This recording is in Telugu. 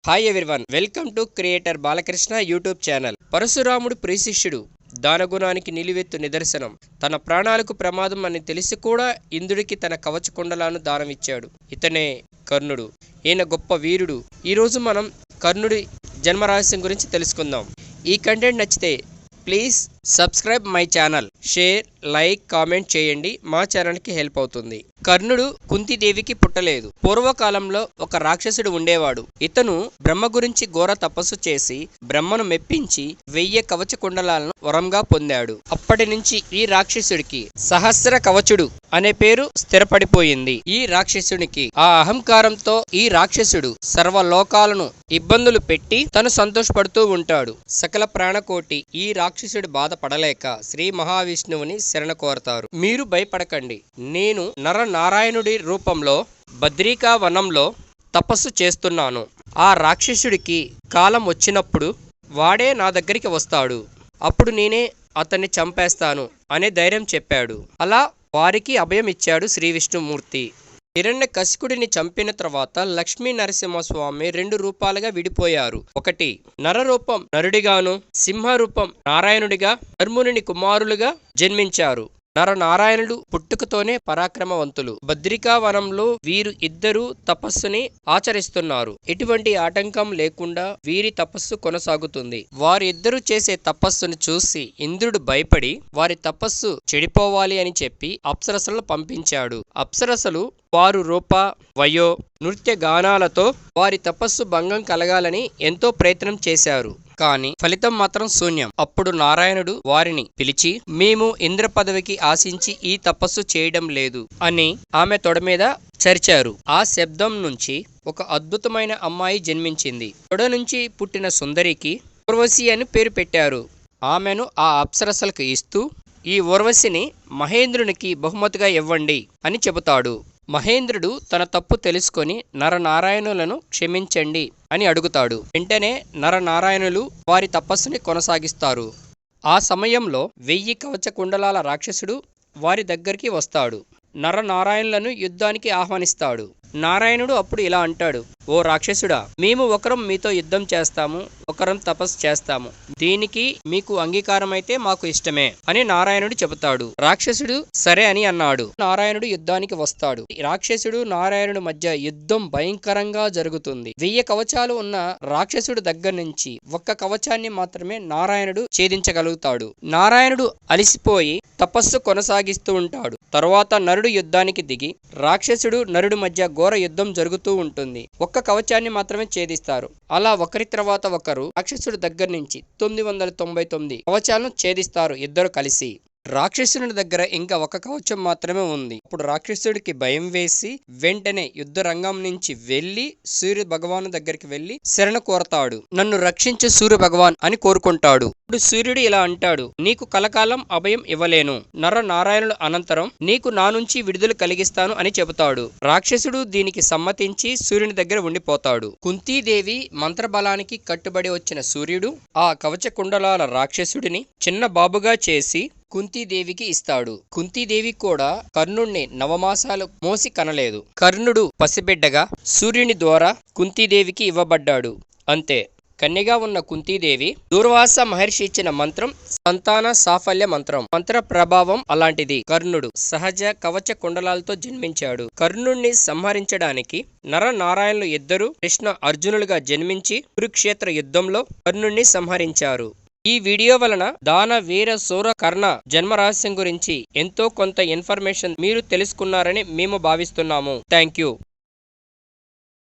Hi everyone, welcome to creator Balakrishna YouTube channel. పరశురాముడు ప్రియశిష్యుడు, దానగుణానికి నిలువెత్తు నిదర్శనం. తన ప్రాణాలకు ప్రమాదం అని తెలిసి కూడా ఇంద్రుడికి తన కవచ కుండలాను దానమిచ్చాడు. ఇతనే కర్ణుడు. ఈయన గొప్ప వీరుడు. ఈరోజు మనం కర్ణుడి జన్మరహస్యం గురించి తెలుసుకుందాం. ఈ కంటెంట్ నచ్చితే please subscribe my channel, share, like, comment చేయండి. మా ఛానల్కి హెల్ప్ అవుతుంది. కర్ణుడు కుంతీదేవికి పుట్టలేదు. పూర్వకాలంలో ఒక రాక్షసుడు ఉండేవాడు. ఇతను బ్రహ్మ గురించి ఘోర తపస్సు చేసి బ్రహ్మను మెప్పించి 1000 కవచ కుండలాలను వరంగా పొందాడు. అప్పటి నుంచి ఈ రాక్షసుడికి సహస్ర కవచుడు అనే పేరు స్థిరపడిపోయింది. ఈ రాక్షసునికి ఆ అహంకారంతో ఈ రాక్షసుడు సర్వలోకాలను ఇబ్బందులు పెట్టి తను సంతోషపడుతూ ఉంటాడు. సకల ప్రాణకోటి ఈ రాక్షసుడి బాధపడలేక శ్రీ మహావిష్ణువుని శరణ కోరతారు. మీరు భయపడకండి, నేను నరనారాయణుడి రూపంలో బద్రికా వనంలో తపస్సు చేస్తున్నాను. ఆ రాక్షసుడికి కాలం వచ్చినప్పుడు వాడే నా దగ్గరికి వస్తాడు. అప్పుడు నేనే అతన్ని చంపేస్తాను అనే ధైర్యం చెప్పాడు. అలా వారికి అభయం ఇచ్చాడు శ్రీ విష్ణుమూర్తి. హిరణ్యకశిపుడిని చంపిన తర్వాత లక్ష్మీ నరసింహస్వామి 2 రూపాలుగా విడిపోయారు. ఒకటి నరరూపం నరుడిగాను, సింహరూపం నారాయణుడిగా ధర్ముని కుమారులుగా జన్మించారు. నరనారాయణుడు పుట్టుకతోనే పరాక్రమవంతులు. బద్రికా వనంలో వీరు ఇద్దరు తపస్సుని ఆచరిస్తున్నారు. ఎటువంటి ఆటంకం లేకుండా వీరి తపస్సు కొనసాగుతుంది. వారిద్దరూ చేసే తపస్సును చూసి ఇంద్రుడు భయపడి వారి తపస్సు చెడిపోవాలి అని చెప్పి అప్సరసలను పంపించాడు. అప్సరసలు వారు రూప, వయో, నృత్య గానాలతో వారి తపస్సు భంగం కలగాలని ఎంతో ప్రయత్నం చేశారు. కానీ ఫలితం మాత్రం శూన్యం. అప్పుడు నారాయణుడు వారిని పిలిచి, మేము ఇంద్ర పదవికి ఆశించి ఈ తపస్సు చేయడం లేదు అని ఆమె తొడ మీద చరిచారు. ఆ శబ్దం నుంచి ఒక అద్భుతమైన అమ్మాయి జన్మించింది. తొడ నుంచి పుట్టిన సుందరికి ఊర్వశి అని పేరు పెట్టారు. ఆమెను ఆ అప్సరసలకు ఇస్తూ ఈ ఊర్వశిని మహేంద్రునికి బహుమతిగా ఇవ్వండి అని చెబుతాడు. మహేంద్రుడు తన తప్పు తెలుసుకొని నరనారాయణులను క్షమించండి అని అడుగుతాడు. వెంటనే నరనారాయణులు వారి తపస్సుని కొనసాగిస్తారు. ఆ సమయంలో 1000 కవచ కుండలాల రాక్షసుడు వారి దగ్గరికి వస్తాడు. నరనారాయణులను యుద్ధానికి ఆహ్వానిస్తాడు. నారాయణుడు అప్పుడు ఇలా అంటాడు, ఓ రాక్షసుడా, మేము ఒకరం మీతో యుద్ధం చేస్తాము, ఒకరం తపస్సు చేస్తాము. దీనికి మీకు అంగీకారమైతే మాకు ఇష్టమే అని నారాయణుడు చెబుతాడు. రాక్షసుడు సరే అని అన్నాడు. నారాయణుడు యుద్ధానికి వస్తాడు. రాక్షసుడు నారాయణుడు మధ్య యుద్ధం భయంకరంగా జరుగుతుంది. 1000 కవచాలు ఉన్న రాక్షసుడు దగ్గర నుంచి ఒక్క కవచాన్ని మాత్రమే నారాయణుడు ఛేదించగలుగుతాడు. నారాయణుడు అలిసిపోయి తపస్సు కొనసాగిస్తూ ఉంటాడు. తరువాత నరుడు యుద్ధానికి దిగి రాక్షసుడు నరుడు మధ్య ఘోర యుద్ధం జరుగుతూ ఉంటుంది. ఒక్క కవచాన్ని మాత్రమే ఛేదిస్తారు. అలా ఒకరి తర్వాత ఒకరు రాక్షసుడి దగ్గర నుంచి 999 కవచాలను ఛేదిస్తారు ఇద్దరు కలిసి. రాక్షసుని దగ్గర ఇంకా ఒక కవచం మాత్రమే ఉంది. అప్పుడు రాక్షసుడికి భయం వేసి వెంటనే యుద్ధ రంగం నుంచి వెళ్లి సూర్య భగవాను దగ్గరికి వెళ్లి శరణ కోరతాడు. నన్ను రక్షించే సూర్య భగవాన్ అని కోరుకుంటాడు. ఇప్పుడు సూర్యుడు ఇలా అంటాడు, నీకు కలకాలం అభయం ఇవ్వలేను. నరనారాయణుల అనంతరం నీకు నా నుంచి విడుదల కలిగిస్తాను అని చెబుతాడు. రాక్షసుడు దీనికి సమ్మతించి సూర్యుని దగ్గర ఉండిపోతాడు. కుంతీదేవి మంత్రబలానికి కట్టుబడి వచ్చిన సూర్యుడు ఆ కవచ కుండలాల రాక్షసుడిని చిన్న బాబుగా చేసి కుంతీదేవికి ఇస్తాడు. కుంతీదేవి కూడా కర్ణుణ్ణి 9 మాసాలు మోసి కనలేదు. కర్ణుడు పసిబిడ్డగా సూర్యుని ద్వారా కుంతీదేవికి ఇవ్వబడ్డాడు. అంతే. కన్యగా ఉన్న కుంతీదేవి దూర్వాస మహర్షి ఇచ్చిన మంత్రం సంతాన సాఫల్య మంత్రం. మంత్ర ప్రభావం అలాంటిది. కర్ణుడు సహజ కవచ కుండలాలతో జన్మించాడు. కర్ణుణ్ణి సంహరించడానికి నరనారాయణులు ఇద్దరు కృష్ణ అర్జునులుగా జన్మించి కురుక్షేత్ర యుద్ధంలో కర్ణుణ్ణి సంహరించారు. ఈ వీడియో వలన దాన వీర శూర కర్ణ జన్మరహస్యం గురించి ఎంతో కొంత ఇన్ఫర్మేషన్ మీరు తెలుసుకున్నారని మేము భావిస్తున్నాము. Thank you.